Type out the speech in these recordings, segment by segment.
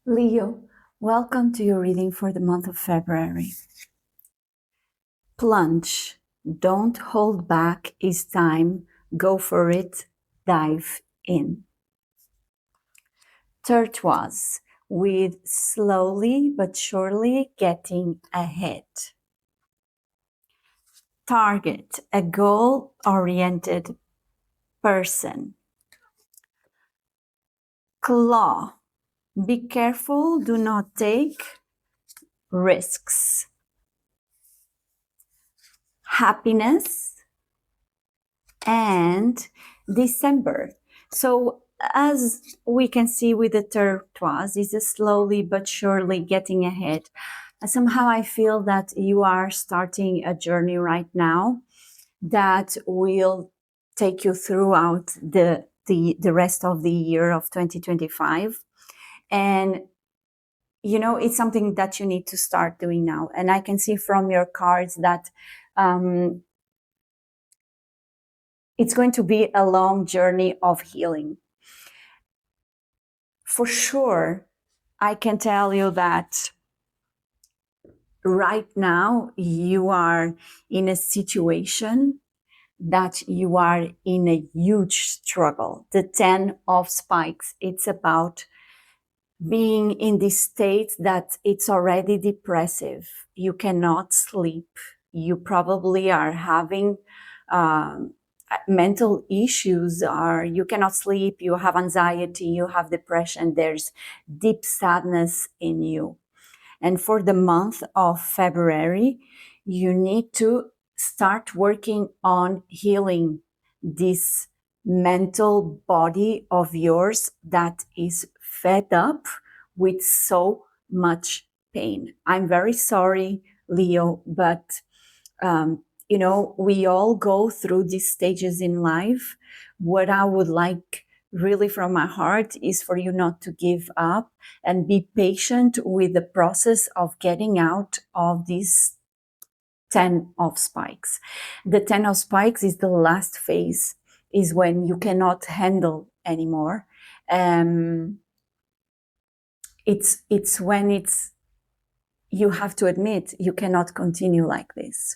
Leo, welcome to your reading for the month of February. Plunge. Don't hold back. It's time. Go for it. Dive in. Turquoise, with slowly but surely getting ahead. Target, a goal-oriented person. Claw, be careful. Do not take risks. Happiness and December. So as we can see with the turquoise, is slowly but surely getting ahead. Somehow I feel that you are starting a journey right now that will take you throughout the rest of the year of 2025. And you know, it's something that you need to start doing now. And I can see from your cards that it's going to be a long journey of healing. For sure, I can tell you that right now you are in a situation that you are in a huge struggle. The 10 of spikes, it's about being in this state that it's already depressive. You cannot sleep. You probably are having mental issues, or you cannot sleep, you have anxiety, you have depression, there's deep sadness in you. And for the month of February, you need to start working on healing this mental body of yours that is fed up with so much pain. I'm very sorry, Leo, but you know, we all go through these stages in life. What I would like really from my heart is for you not to give up and be patient with the process of getting out of these 10 of spikes. The 10 of spikes is the last phase, is when you cannot handle anymore. It's when you have to admit you cannot continue like this.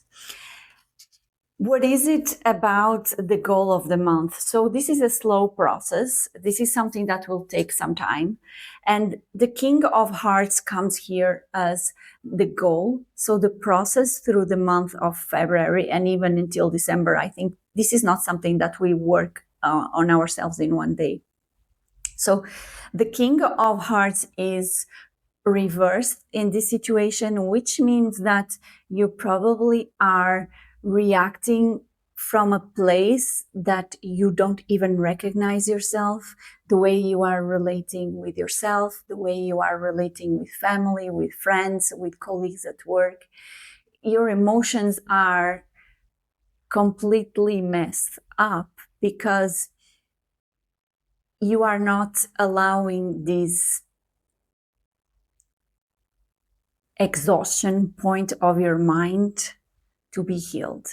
What is it about the goal of the month? So this is a slow process. This is something that will take some time. And the King of Hearts comes here as the goal. So the process through the month of February and even until December, I think this is not something that we work on ourselves in one day. So the King of Hearts is reversed in this situation, which means that you probably are reacting from a place that you don't even recognize yourself, the way you are relating with yourself, the way you are relating with family, with friends, with colleagues at work. Your emotions are completely messed up because you are not allowing this exhaustion point of your mind to be healed.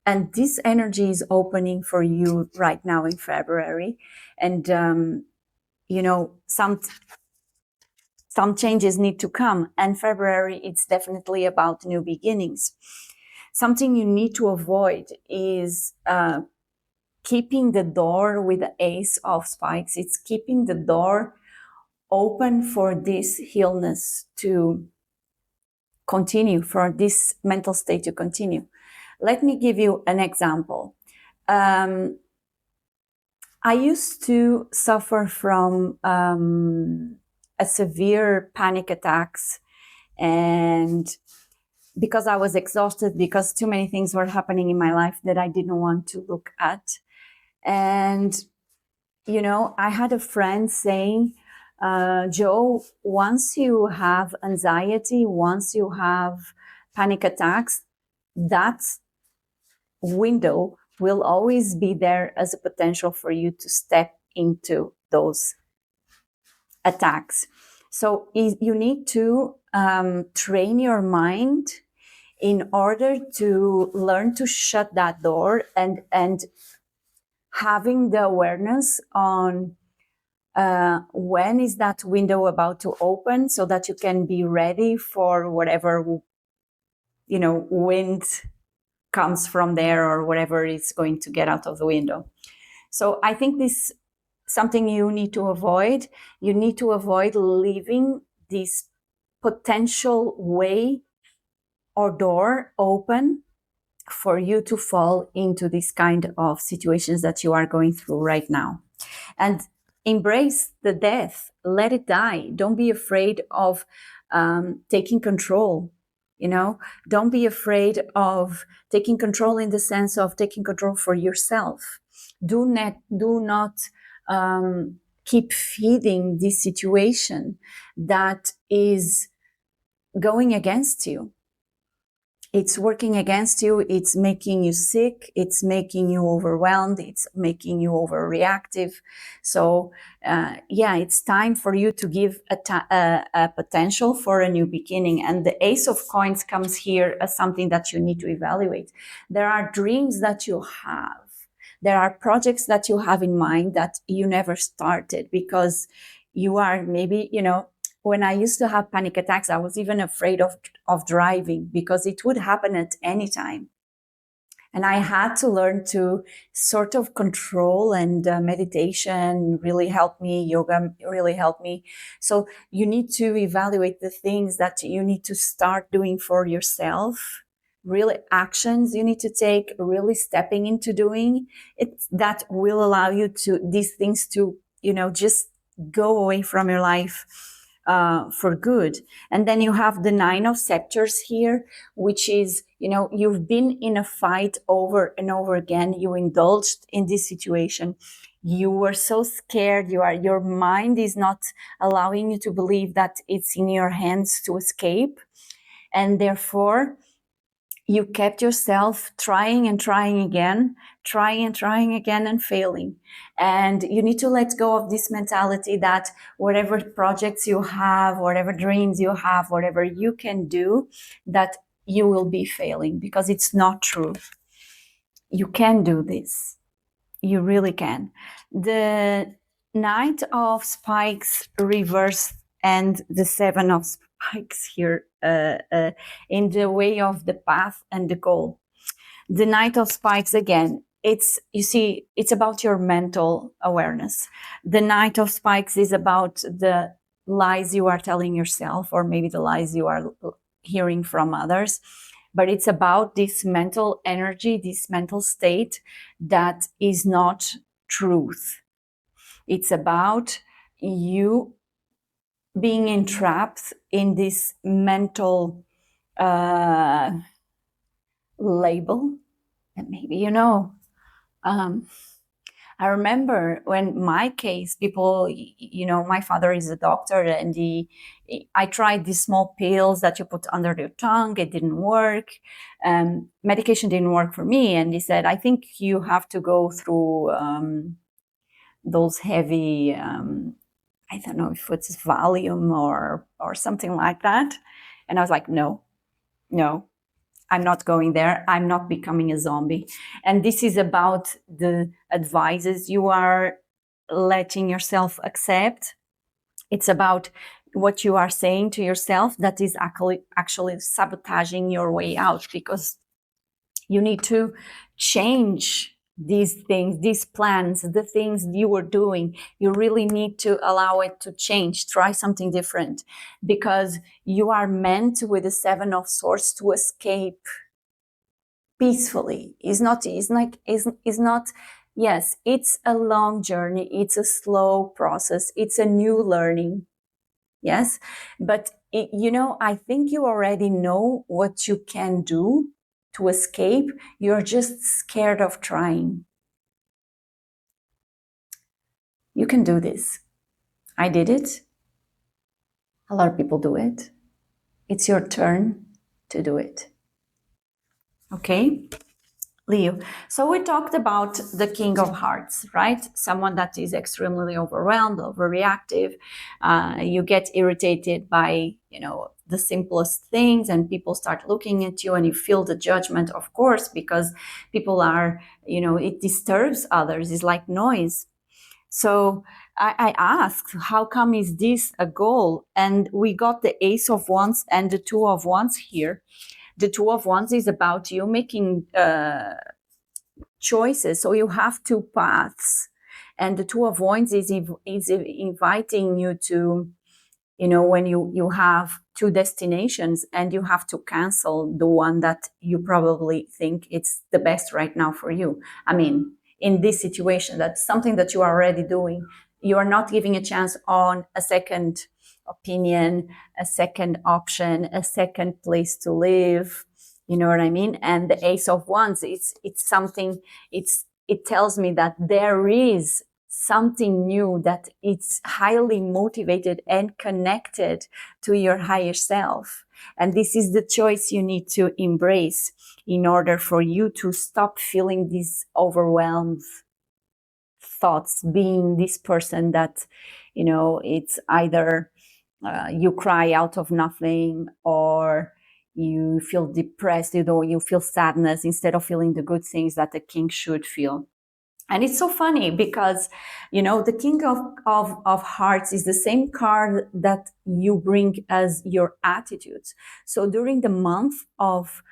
And this energy is opening for you right now in February. And, you know, some changes need to come. And February, it's definitely about new beginnings. Something you need to avoid is keeping the door with the Ace of Spikes. It's keeping the door open for this healness to continue, for this mental state to continue. Let me give you an example. I used to suffer from a severe panic attacks, and because I was exhausted, because too many things were happening in my life that I didn't want to look at. And, you know, I had a friend saying, Joe, once you have anxiety, once you have panic attacks, that window will always be there as a potential for you to step into those attacks. So you need to train your mind in order to learn to shut that door and having the awareness on when is that window about to open, so that you can be ready for whatever, wind comes from there, or whatever is going to get out of the window. So I think this something you need to avoid. You need to avoid leaving this potential way or door open for you to fall into this kind of situations that you are going through right now. And embrace the death, let it die. Don't be afraid of taking control. Don't be afraid of taking control in the sense of taking control for yourself. Do not keep feeding this situation that is going against you. It's working against you. It's making you sick. It's making you overwhelmed. It's making you overreactive. So, it's time for you to give a potential for a new beginning. And the Ace of Coins comes here as something that you need to evaluate. There are dreams that you have. There are projects that you have in mind that you never started because you are maybe, when I used to have panic attacks, I was even afraid of driving because it would happen at any time. And I had to learn to sort of control, and meditation really helped me. Yoga really helped me. So you need to evaluate the things that you need to start doing for yourself, really actions you need to take, really stepping into doing it, that will allow you to, these things to, just go away from your life for good. And then you have the Nine of Scepters here, which is, you've been in a fight over and over again. You indulged in this situation. You were so scared. Your mind is not allowing you to believe that it's in your hands to escape. And therefore, you kept yourself trying and trying again and failing. And you need to let go of this mentality that whatever projects you have, whatever dreams you have, whatever you can do, that you will be failing, because it's not true. You can do this. You really can. The Knight of Spikes reverse and the Seven of Spikes here in the way of the path and the goal. The Knight of Spikes, again, it's about your mental awareness. The Knight of Spikes is about the lies you are telling yourself, or maybe the lies you are hearing from others. But it's about this mental energy, this mental state that is not truth. It's about you being entrapped in this mental label. And maybe, I remember when my case, people, my father is a doctor, and I tried these small pills that you put under your tongue. It didn't work. Medication didn't work for me. And he said, I think you have to go through those heavy, I don't know if it's Valium or something like that. And I was like, no, I'm not going there. I'm not becoming a zombie. And this is about the advices you are letting yourself accept. It's about what you are saying to yourself that is actually sabotaging your way out, because you need to change these things, these plans, the things you were doing. You really need to allow it to change, try something different, because you are meant with the Seven of Swords to escape peacefully. Yes, it's a long journey. It's a slow process. It's a new learning. Yes. But, I think you already know what you can do to escape. You're just scared of trying. You can do this. I did it. A lot of people do it. It's your turn to do it. Okay, Leo. So we talked about the King of Hearts, right? Someone that is extremely overwhelmed, overreactive. You get irritated by, the simplest things, and people start looking at you, and you feel the judgment, of course, because people are, it disturbs others. It's like noise. So I asked, how come is this a goal? And we got the Ace of Wands and the Two of Wands here. The Two of Wands is about you making choices. So you have two paths. And the Two of Wands is inviting you to, when you have two destinations and you have to cancel the one that you probably think it's the best right now for you. I mean, in this situation, that's something that you are already doing. You are not giving a chance on a second opinion, a second option, a second place to live. You know what I mean? And the Ace of Wands, it's something, it tells me that there is something new, that it's highly motivated and connected to your higher self. And this is the choice you need to embrace in order for you to stop feeling these overwhelmed thoughts, being this person that, it's either you cry out of nothing, or you feel depressed, you feel sadness instead of feeling the good things that the king should feel. And it's so funny because, the King of Hearts is the same card that you bring as your attitudes. So during the month of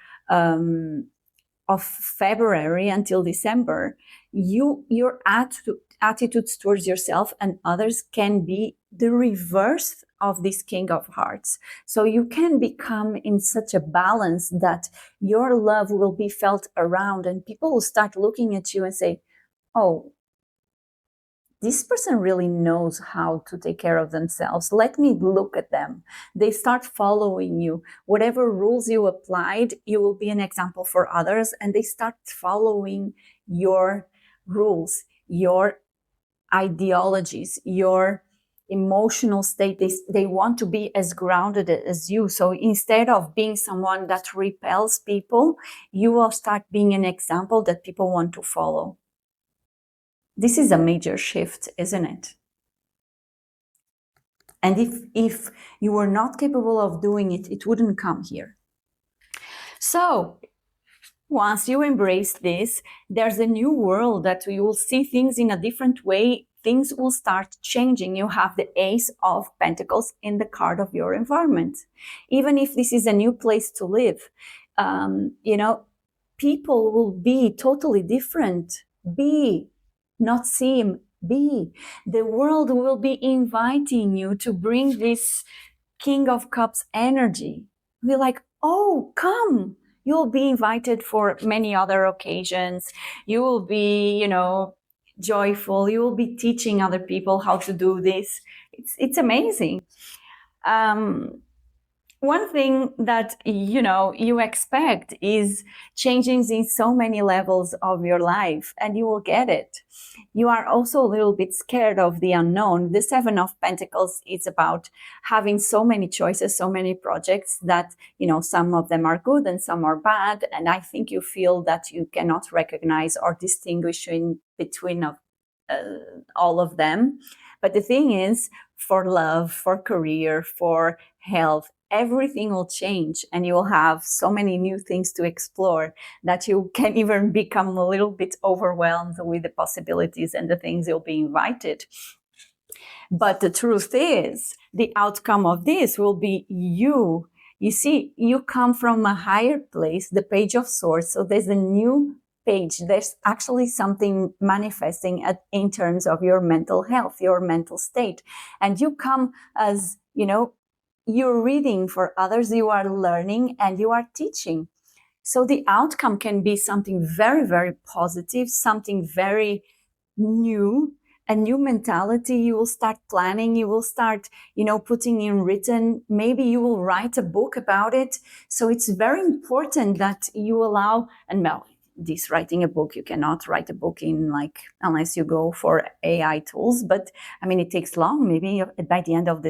February until December, your attitudes towards yourself and others can be the reverse of this King of Hearts. So you can become in such a balance that your love will be felt around, and people will start looking at you and say, oh, this person really knows how to take care of themselves. Let me look at them. They start following you. Whatever rules you applied, you will be an example for others, and they start following your rules, your ideologies, your emotional state. They want to be as grounded as you. So instead of being someone that repels people, you will start being an example that people want to follow. This is a major shift, isn't it? And if you were not capable of doing it, it wouldn't come here. So once you embrace this, there's a new world that you will see things in a different way. Things will start changing. You have the Ace of Pentacles in the card of your environment. Even if this is a new place to live, people will be totally different. Not seem, be. The world will be inviting you to bring this King of Cups energy. Be like, oh, come. You'll be invited for many other occasions. You will be, joyful. You will be teaching other people how to do this. It's amazing. One thing that you expect is changes in so many levels of your life, and you will get it. You are also a little bit scared of the unknown. The Seven of Pentacles is about having so many choices, so many projects that, some of them are good and some are bad. And I think you feel that you cannot recognize or distinguish in between all of them. But the thing is, for love, for career, for health, everything will change, and you will have so many new things to explore that you can even become a little bit overwhelmed with the possibilities and the things you'll be invited. But the truth is, the outcome of this will be you. You see, you come from a higher place, the Page of Swords. So there's a new page. There's actually something manifesting in terms of your mental health, your mental state. And you come as, you're reading for others, you are learning, and you are teaching. So the outcome can be something very, very positive, something very new, a new mentality. You will start planning, you will start, putting in written, maybe you will write a book about it. So it's very important that you allow, and this writing a book, you cannot write a book in unless you go for AI tools. But it takes long. Maybe by the end of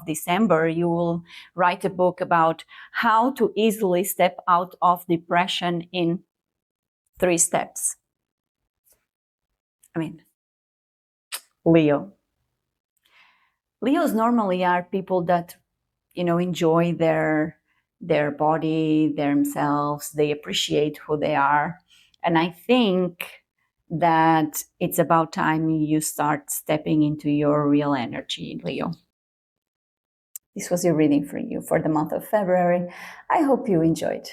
December, you will write a book about how to easily step out of depression in 3 steps. Leos normally are people that, enjoy their body, themselves. They appreciate who they are. And I think that it's about time you start stepping into your real energy, Leo. This was your reading for you for the month of February. I hope you enjoyed.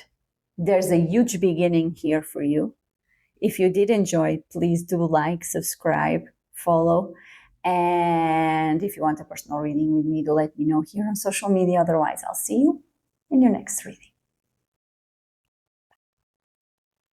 There's a huge beginning here for you. If you did enjoy, please do like, subscribe, follow. And if you want a personal reading with me, do let me know here on social media. Otherwise, I'll see you in your next reading.